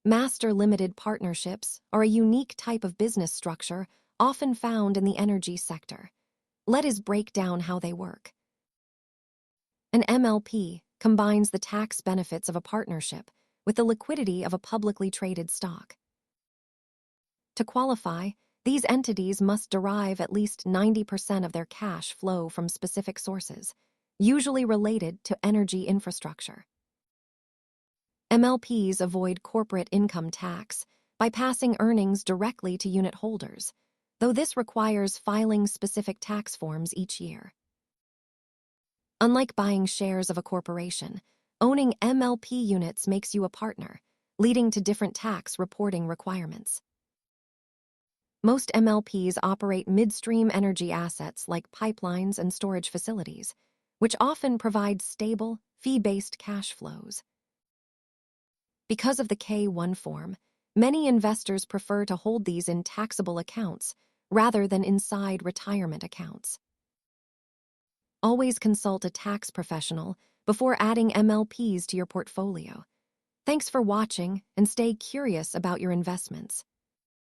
Master limited partnerships are a unique type of business structure often found in the energy sector. Let us break down how they work. An MLP combines the tax benefits of a partnership with the liquidity of a publicly traded stock. To qualify, these entities must derive at least 90% of their cash flow from specific sources, usually related to energy infrastructure. MLPs avoid corporate income tax by passing earnings directly to unit holders, though this requires filing specific tax forms each year. Unlike buying shares of a corporation, owning MLP units makes you a partner, leading to different tax reporting requirements. Most MLPs operate midstream energy assets like pipelines and storage facilities, which often provide stable, fee-based cash flows. Because of the K-1 form, many investors prefer to hold these in taxable accounts rather than inside retirement accounts. Always consult a tax professional before adding MLPs to your portfolio. Thanks for watching, and stay curious about your investments.